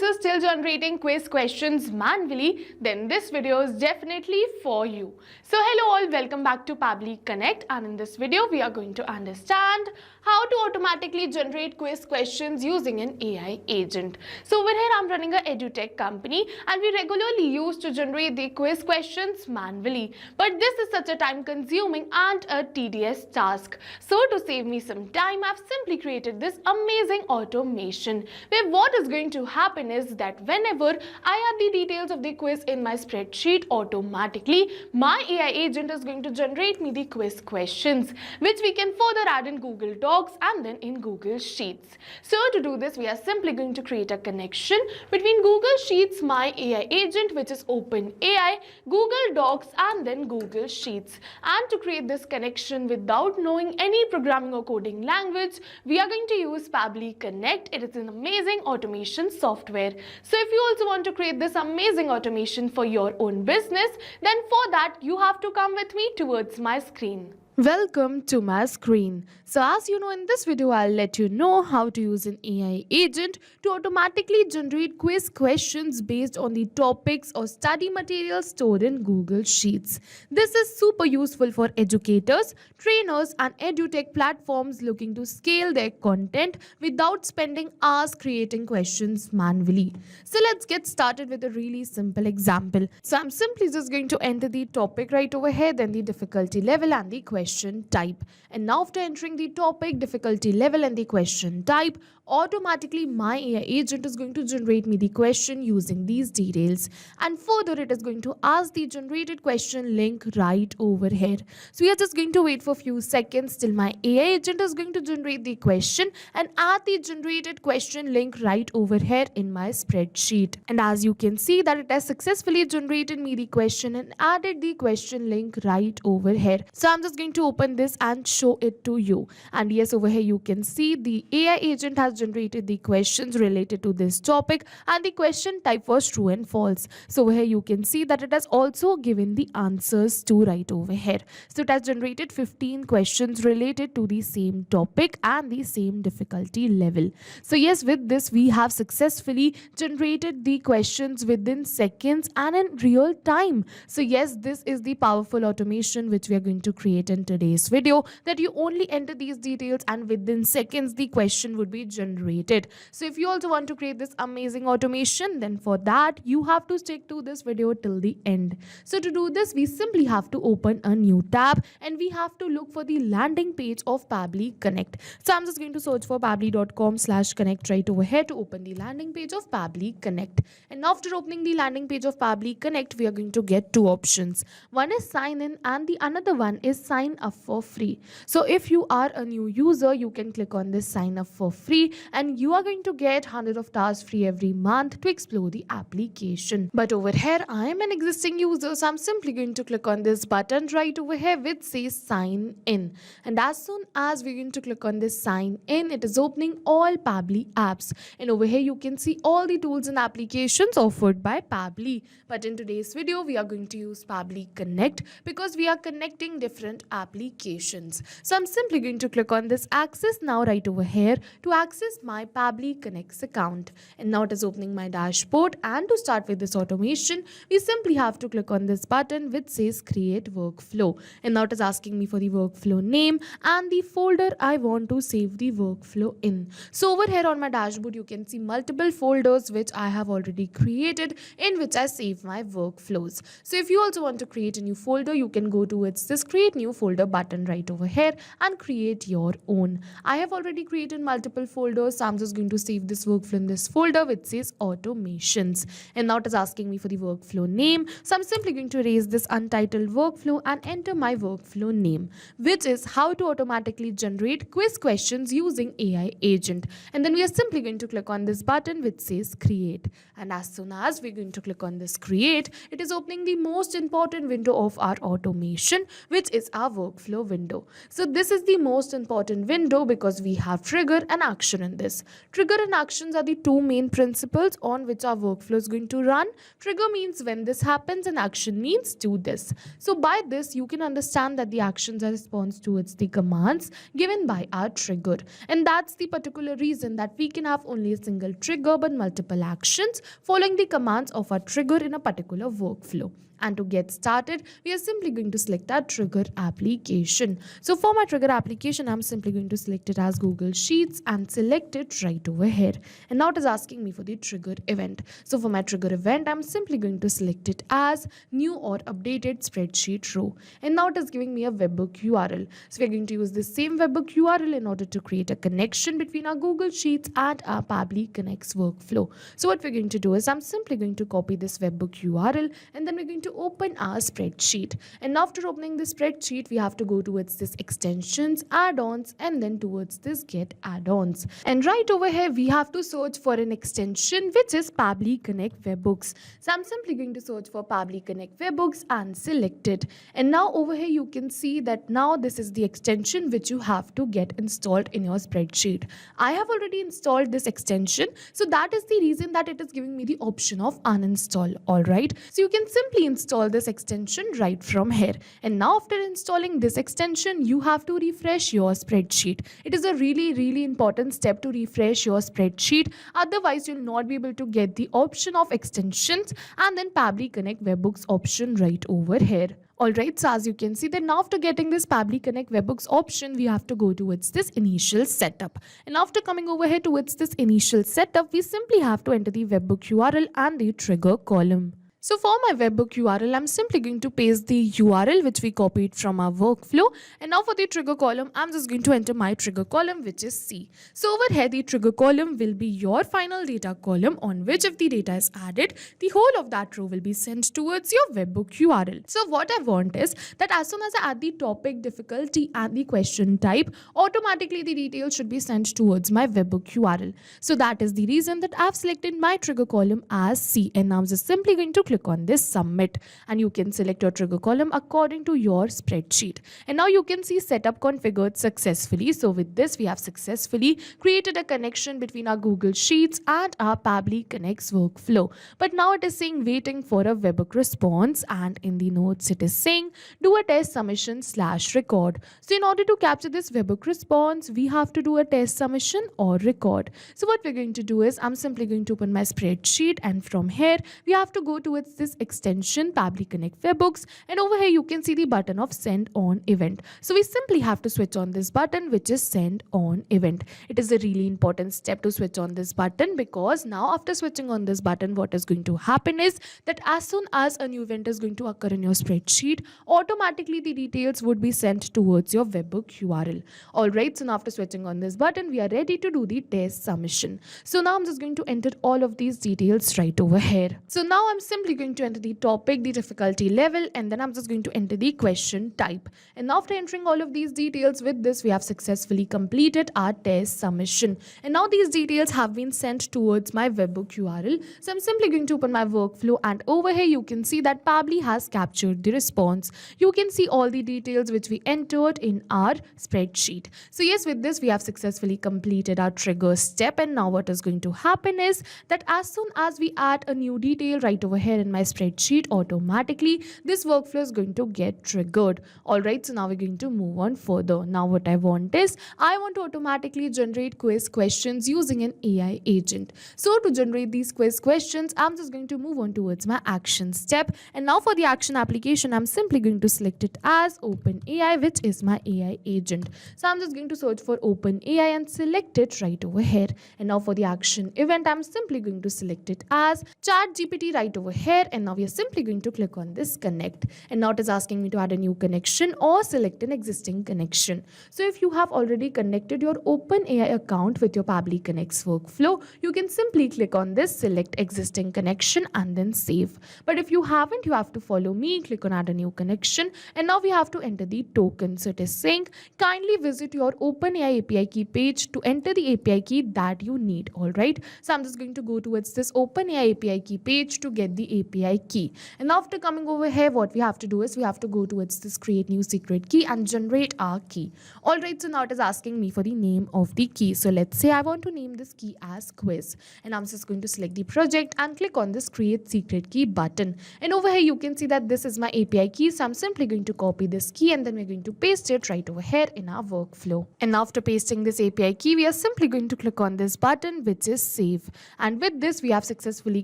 also still generating quiz questions manually, then this video is definitely for you. So hello all, welcome back to Pabbly Connect, and in this video we are going to understand how to automatically generate quiz questions using an AI agent. So over here I'm running a edutech company and we regularly used to generate the quiz questions manually. But this is such a time consuming and a tedious task. So to save me some time, I've simply created this amazing automation where what is going to happen is that whenever I add the details of the quiz in my spreadsheet, automatically my AI agent is going to generate me the quiz questions, which we can further add in Google Docs and then in Google Sheets. So to do this, we are simply going to create a connection between Google Sheets, my AI agent, which is OpenAI, Google Docs and then Google Sheets. And to create this connection without knowing any programming or coding language, we are going to use Pabbly Connect. It is an amazing automation software. So if you also want to create this amazing automation for your own business, then for that you have to come with me towards my screen. Welcome to my screen. So as you know, in this video I'll let you know how to use an AI agent to automatically generate quiz questions based on the topics or study materials stored in Google Sheets. This is super useful for educators, trainers and edutech platforms looking to scale their content without spending hours creating questions manually. So let's get started with a really simple example. So I'm simply just going to enter the topic right over here, then the difficulty level and the question type. And now after entering the topic, difficulty level and the question type, automatically my AI agent is going to generate me the question using these details. And further it is going to ask the generated question link right over here. So we are just going to wait for a few seconds till my AI agent is going to generate the question and add the generated question link right over here in my spreadsheet. And as you can see that it has successfully generated me the question and added the question link right over here. So I'm just going to open this and show it to you. And yes, over here you can see the AI agent has generated the questions related to this topic and the question type was true and false. So over here you can see that it has also given the answers to right over here. So it has generated 15 questions related to the same topic and the same difficulty level. So yes, with this we have successfully generated the questions within seconds and in real time. So yes, this is the powerful automation which we are going to create in today's video, that you only enter these details and within seconds the question would be generated. So if you also want to create this amazing automation, then for that you have to stick to this video till the end. So to do this, we simply have to open a new tab and we have to look for the landing page of Pabbly Connect. So I'm just going to search for pabbly.com/connect right over here to open the landing page of Pabbly Connect. And after opening the landing page of Pabbly Connect, we are going to get two options. One is sign in and the another one is sign up for free. So if you are a new user, you can click on this sign up for free and you are going to get 100 of tasks free every month to explore the application. But over here I am an existing user, so I'm simply going to click on this button right over here which says sign in. And as soon as we're going to click on this sign in, it is opening all Pabbly apps. And over here you can see all the tools and applications offered by Pabbly. But in today's video we are going to use Pabbly Connect because we are connecting different applications. So I'm simply going to click on this access now right over here to access my Pabbly Connects account. And now it is opening my dashboard, and to start with this automation we simply have to click on this button which says create workflow. And now it is asking me for the workflow name and the folder I want to save the workflow in. So over here on my dashboard you can see multiple folders which I have already created in which I save my workflows. So if you also want to create a new folder, you can go towards this create new folder button right over here and create your own. I have already created multiple folders, so I'm just going to save this workflow in this folder which says automations. And now it is asking me for the workflow name, so I'm simply going to erase this untitled workflow and enter my workflow name, which is how to automatically generate quiz questions using AI agent. And then we are simply going to click on this button which says create. And as soon as we're going to click on this create, it is opening the most important window of our automation, which is our workflow window. So this is the most important window because we have trigger an action action in this. Trigger and actions are the two main principles on which our workflow is going to run. Trigger means when this happens and action means do this. So by this you can understand that the actions are response towards the commands given by our trigger, and that's the particular reason that we can have only a single trigger but multiple actions following the commands of our trigger in a particular workflow. And to get started, we are simply going to select our trigger application. So for my trigger application, I'm simply going to select it as Google Sheets and select it right over here. And now it is asking me for the trigger event. So for my trigger event, I'm simply going to select it as new or updated spreadsheet row. And now it is giving me a webhook URL. So we're going to use the same webhook URL in order to create a connection between our Google Sheets and our Pabbly Connects workflow. So what we're going to do is I'm simply going to copy this webhook URL, and then we're going to open our spreadsheet. And after opening the spreadsheet, we have to go towards this extensions, add-ons, and then towards this get add-ons. And right over here, we have to search for an extension which is Pabbly Connect Webhooks. So I'm simply going to search for Pabbly Connect Webhooks and select it. And now over here, you can see that now this is the extension which you have to get installed in your spreadsheet. I have already installed this extension, so that is the reason that it is giving me the option of uninstall. Alright, so you can simply install this extension right from here. And now after installing this extension, you have to refresh your spreadsheet. It is a really important step to refresh your spreadsheet. Otherwise, you'll not be able to get the option of extensions and then Pabbly Connect Webhooks option right over here. Alright, so as you can see that now after getting this Pabbly Connect Webhooks option, we have to go towards this initial setup. And after coming over here towards this initial setup, we simply have to enter the webhook URL and the trigger column. So for my webhook URL, I'm simply going to paste the URL which we copied from our workflow. And now for the trigger column, I'm just going to enter my trigger column, which is C. So over here, the trigger column will be your final data column on which if the data is added, the whole of that row will be sent towards your webhook URL. So what I want is that as soon as I add the topic, difficulty and the question type, automatically the details should be sent towards my webhook URL. So that is the reason that I've selected my trigger column as C. And now I'm just simply going to click on this submit, and you can select your trigger column according to your spreadsheet. And now you can see setup configured successfully. So with this, we have successfully created a connection between our Google Sheets and our Pabbly Connects workflow. But now it is saying waiting for a webhook response, and in the notes it is saying do a test submission / record. So in order to capture this webhook response, we have to do a test submission or record. So what we're going to do is I'm simply going to open my spreadsheet, and from here we have to go towards this extension Pabbly Connect Webhooks, and over here you can see the button of send on event. So we simply have to switch on this button which is send on event. It is a really important step to switch on this button, because now after switching on this button, what is going to happen is that as soon as a new event is going to occur in your spreadsheet, automatically the details would be sent towards your webhook URL. Alright, so now after switching on this button, we are ready to do the test submission. So now I'm just going to enter all of these details right over here. So now I'm simply going to enter the topic, the difficulty level, and then I'm just going to enter the question type. And after entering all of these details, with this we have successfully completed our test submission. And now these details have been sent towards my webhook URL. So I'm simply going to open my workflow, and over here you can see that Pabbly has captured the response. You can see all the details which we entered in our spreadsheet. So yes, with this we have successfully completed our trigger step. And now what is going to happen is that as soon as we add a new detail right over here in my spreadsheet, automatically this workflow is going to get triggered. Alright, so now we're going to move on further. Now what I want is I want to automatically generate quiz questions using an AI agent. So to generate these quiz questions, I'm just going to move on towards my action step. And now for the action application, I'm simply going to select it as OpenAI, which is my AI agent. So I'm just going to search for OpenAI and select it right over here. And now for the action event, I'm simply going to select it as ChatGPT right over here. And now we are simply going to click on this connect. And now it is asking me to add a new connection or select an existing connection. So if you have already connected your OpenAI account with your Pabbly Connects workflow, you can simply click on this, select existing connection, and then save. But if you haven't, you have to follow me, click on add a new connection, and now we have to enter the token. So it is saying kindly visit your OpenAI API key page to enter the API key that you need. Alright, so I'm just going to go towards this OpenAI API key page to get the API key. And after coming over here, what we have to do is we have to go towards this create new secret key and generate our key. Alright, so now it is asking me for the name of the key. So let's say I want to name this key as quiz, and I'm just going to select the project and click on this create secret key button. And over here you can see that this is my API key, so I'm simply going to copy this key and then we're going to paste it right over here in our workflow. And after pasting this API key, we are simply going to click on this button which is save. And with this we have successfully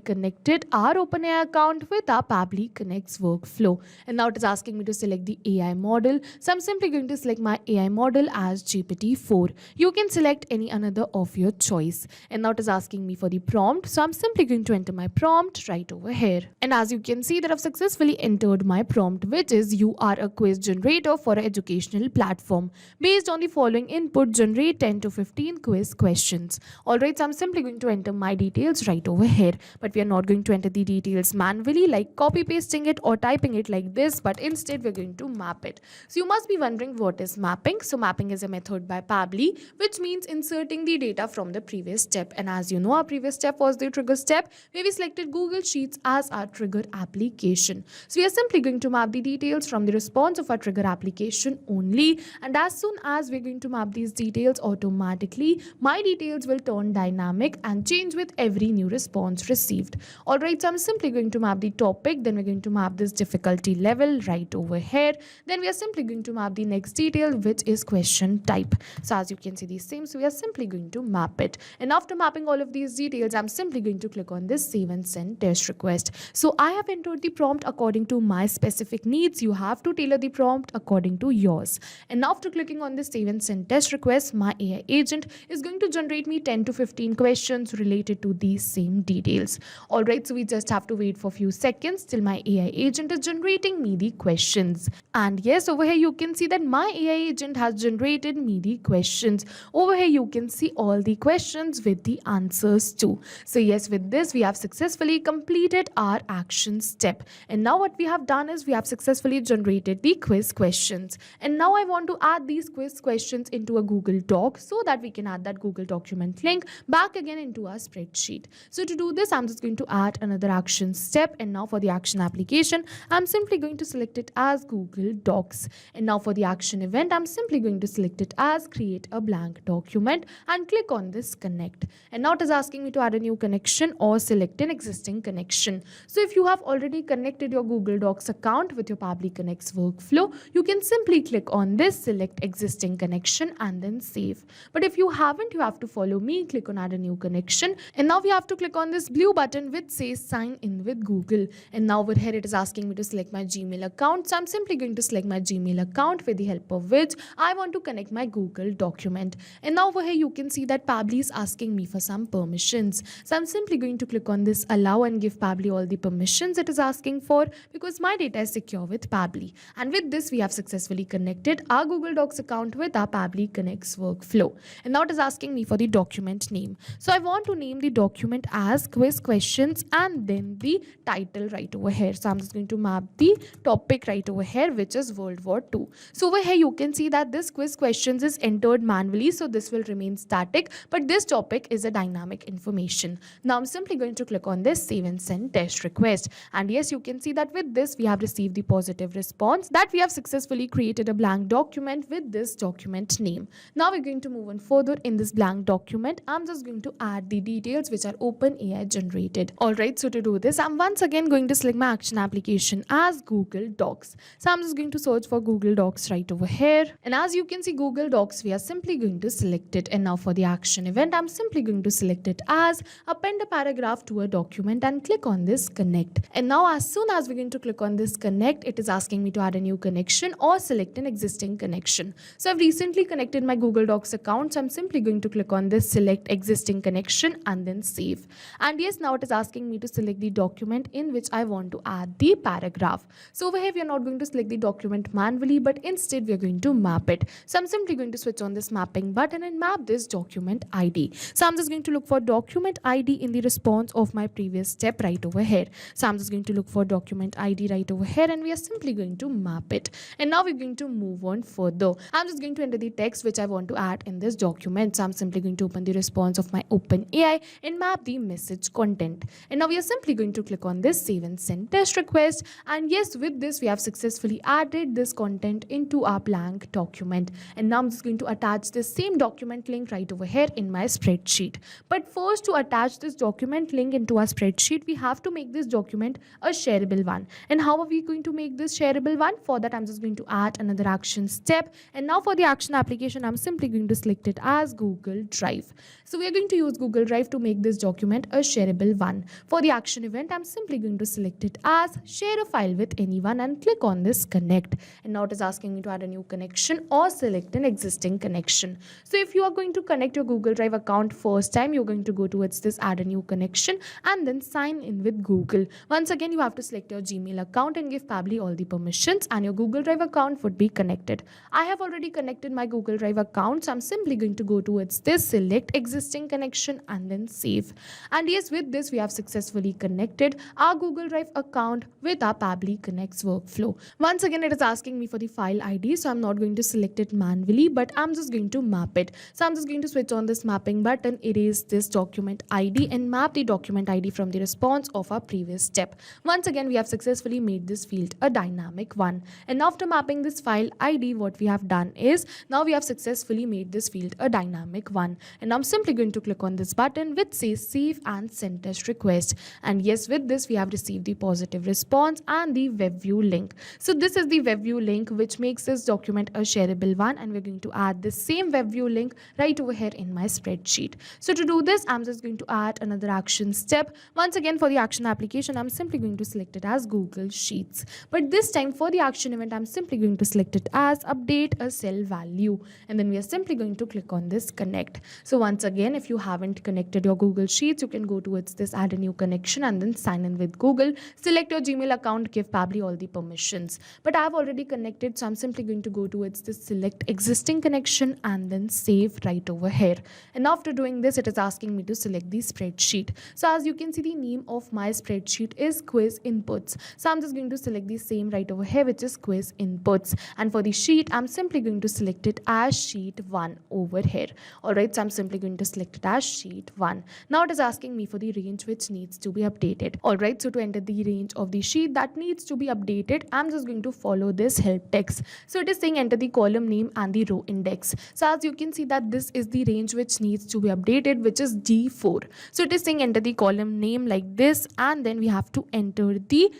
connected our OpenAI account with our Pabbly Connects workflow. And now it is asking me to select the AI model, so I'm simply going to select my AI model as GPT-4. You can select any another of your choice. And now it is asking me for the prompt, so I'm simply going to enter my prompt right over here. And as you can see that I've successfully entered my prompt, which is you are a quiz generator for an educational platform. Based on the following input, generate 10 to 15 quiz questions. Alright, so I'm simply going to enter my details right over here, but we are not going to enter the details manually like copy pasting it or typing it like this, but instead we're going to map it. So you must be wondering what is mapping. So mapping is a method by Pabbly which means inserting the data from the previous step. And as you know, our previous step was the trigger step where we selected Google Sheets as our trigger application. So we are simply going to map the details from the response of our trigger application only, and as soon as we're going to map these details, automatically my details will turn dynamic and change with every new response received. Alright, so I'm simply going to map the topic, then we're going to map this difficulty level right over here, then we are simply going to map the next detail which is question type. So as you can see these same, so we are simply going to map it. And after mapping all of these details, I'm simply going to click on this save and send test request. So I have entered the prompt according to my specific needs. You have to tailor the prompt according to yours. And after clicking on this save and send test request, my AI agent is going to generate me 10 to 15 questions related to these same details. Alright, so we just have to wait for a few seconds till my AI agent is generating me the questions. And yes, over here you can see that my AI agent has generated me the questions. Over here you can see all the questions with the answers too. So yes, with this we have successfully completed our action step. And now what we have done is we have successfully generated the quiz questions. And now I want to add these quiz questions into a Google Doc so that we can add that Google document link back again into our spreadsheet. So to do this, I'm just going to add another action step. And now for the action application, I'm simply going to select it as Google Docs. And now for the action event, I'm simply going to select it as create a blank document and click on this connect. And now it is asking me to add a new connection or select an existing connection. So if you have already connected your Google Docs account with your Pabbly Connects workflow, you can simply click on this select existing connection and then save. But if you haven't, you have to follow me, click on add a new connection, and now we have to click on this blue button which says sign in with Google. And now over here it is asking me to select my Gmail account, so I'm simply going to select my Gmail account with the help of which I want to connect my Google document. And now over here you can see that Pabbly is asking me for some permissions, so I'm simply going to click on this allow and give Pabbly all the permissions it is asking for, because my data is secure with Pabbly. And with this we have successfully connected our Google Docs account with our Pabbly Connects workflow. And now it is asking me for the document name, so I want to name the document as quiz questions and then the title right over here. So I'm just going to map the topic right over here which is World War II. So over here you can see that this quiz questions is entered manually, so this will remain static, but this topic is a dynamic information. Now I'm simply going to click on this save and send test request. And yes, you can see that with this we have received the positive response that we have successfully created a blank document with this document name. Now we're going to move on further. In this blank document, I'm just going to add the details which are OpenAI generated. Alright, so to do this, I'm once again going to select my action application as Google Docs. So I'm just going to search for Google Docs right over here. And as you can see Google Docs, we are simply going to select it. And now for the action event, I'm simply going to select it as append a paragraph to a document and click on this connect. And now as soon as we're going to click on this connect, it is asking me to add a new connection or select an existing connection. So I've recently connected my Google Docs account, so I'm simply going to click on this select existing connection and then save. And yes, now it is asking me to select the document in which I want to add the paragraph. So over here we are not going to select the document manually, but instead we are going to map it. So I'm simply going to switch on this mapping button and map this document ID. So I'm just going to look for document ID in the response of my previous step right over here. So I'm just going to look for document ID right over here and we are simply going to map it. And now we're going to move on further. I'm just going to enter the text which I want to add in this document. So I'm simply going to open the response of my OpenAI and map the message content. And now we are simply going to to click on this save and send test request. And yes, with this we have successfully added this content into our blank document. And now I'm just going to attach this same document link right over here in my spreadsheet. But first, to attach this document link into our spreadsheet, we have to make this document a shareable one. And how are we going to make this shareable one? For that, I'm just going to add another action step. And now for the action application, I'm simply going to select it as Google Drive. So we are going to use Google Drive to make this document a shareable one. For the action event, I'm simply going to select it as share a file with anyone and click on this connect. And now it is asking me to add a new connection or select an existing connection. So if you are going to connect your Google Drive account first time, you're going to go towards this add a new connection and then sign in with Google. Once again, you have to select your Gmail account and give Pabbly all the permissions, and your Google Drive account would be connected. I have already connected my Google Drive account, so I'm simply going to go towards this select existing connection and then save. And yes, with this we have successfully connected our Google Drive account with our Pabbly Connects workflow. Once again, it is asking me for the file ID, so I'm not going to select it manually, but I'm just going to map it. So I'm just going to switch on this mapping button, erase this document ID and map the document ID from the response of our previous step. Once again, we have successfully made this field a dynamic one. And after mapping this file ID, what we have done is now we have successfully made this field a dynamic one. And I'm simply going to click on this button which says save and send test request. And yes, with this we have received the positive response and the web view link. So this is the web view link which makes this document a shareable one, and we're going to add this same web view link right over here in my spreadsheet. So to do this, I'm just going to add another action step. Once again, for the action application, I'm simply going to select it as Google Sheets. But this time for the action event, I'm simply going to select it as update a cell value. And then we are simply going to click on this connect. So once again, if you haven't connected your Google Sheets, you can go towards this add a new connection and then sign in with Google. Select your Gmail account, give Pabbly all the permissions. But I've already connected, so I'm simply going to go towards this select existing connection and then save right over here. And after doing this, it is asking me to select the spreadsheet. So as you can see, the name of my spreadsheet is quiz inputs. So I'm just going to select the same right over here, which is quiz inputs. And for the sheet, I'm simply going to select it as sheet 1 over here. Alright, so I'm simply going to select it as sheet 1. Now it is asking me for the range which needs to be updated. Alright, so to enter the range of the sheet that needs to be updated, I'm just going to follow this help text. So it is saying enter the column name and the row index. So as you can see that this is the range which needs to be updated, which is D4. So it is saying enter the column name like this, and then we have to enter the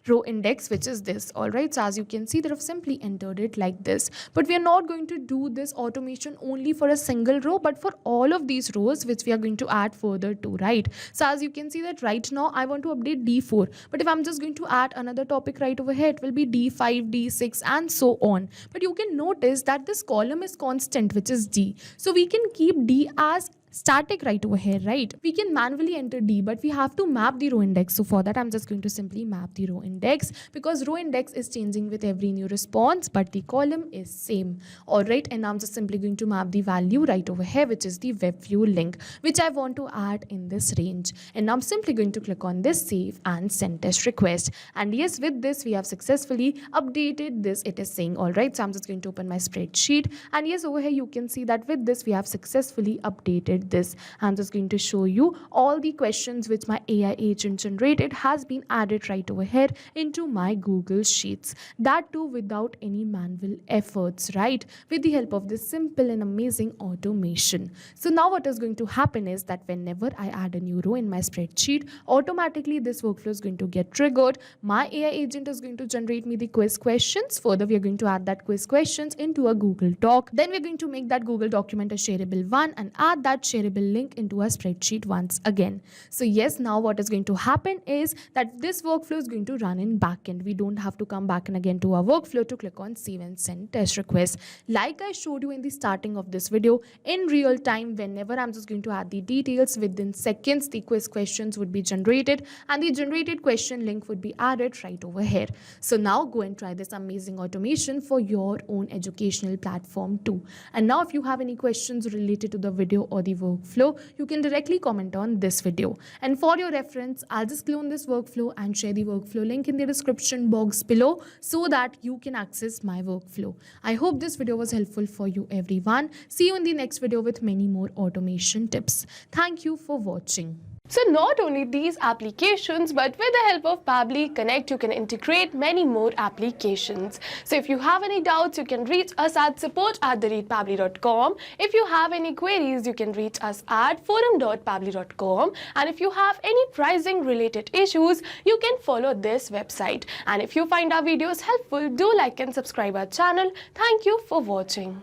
row index, which is this. All right, so as you can see that I've simply entered it like this. But we are not going to do this automation only for a single row, but for all of these rows which we are going to add further to, right? So as you can see that right now I want to update D4, but if I'm just going to add another topic right over here, it will be D5, D6 and so on. But you can notice that this column is constant, which is D. So we can keep D as static right over here, right? We can manually enter D, but we have to map the row index. So for that, I'm just going to simply map the row index, because row index is changing with every new response, but the column is same. All right, and I'm just simply going to map the value right over here, which is the web view link, which I want to add in this range. And I'm simply going to click on this save and send test request. And yes, with this, we have successfully updated this. It is saying, all right, so I'm just going to open my spreadsheet. And yes, over here, you can see that with this, we have successfully updated this. I'm just going to show you all the questions which my AI agent generated has been added right over here into my Google Sheets. That too without any manual efforts, right? With the help of this simple and amazing automation. So now what is going to happen is that whenever I add a new row in my spreadsheet, automatically this workflow is going to get triggered. My AI agent is going to generate me the quiz questions. Further, we are going to add that quiz questions into a Google Doc. Then we're going to make that Google document a shareable one and add that shareable link into a spreadsheet once again. So yes, now what is going to happen is that this workflow is going to run in backend. We don't have to come back and again to our workflow to click on save and send test request. Like I showed you in the starting of this video, in real time, whenever I'm just going to add the details, within seconds the quiz questions would be generated and the generated question link would be added right over here. So now go and try this amazing automation for your own educational platform too. And now if you have any questions related to the video or the workflow, you can directly comment on this video. And for your reference, I'll just clone this workflow and share the workflow link in the description box below so that you can access my workflow. I hope this video was helpful for you everyone. See you in the next video with many more automation tips. Thank you for watching. So not only these applications, but with the help of Pabbly Connect, you can integrate many more applications. So if you have any doubts, you can reach us at support@pabbly.com. If you have any queries, you can reach us at forum.pabbly.com. And if you have any pricing related issues, you can follow this website. And if you find our videos helpful, do like and subscribe our channel. Thank you for watching.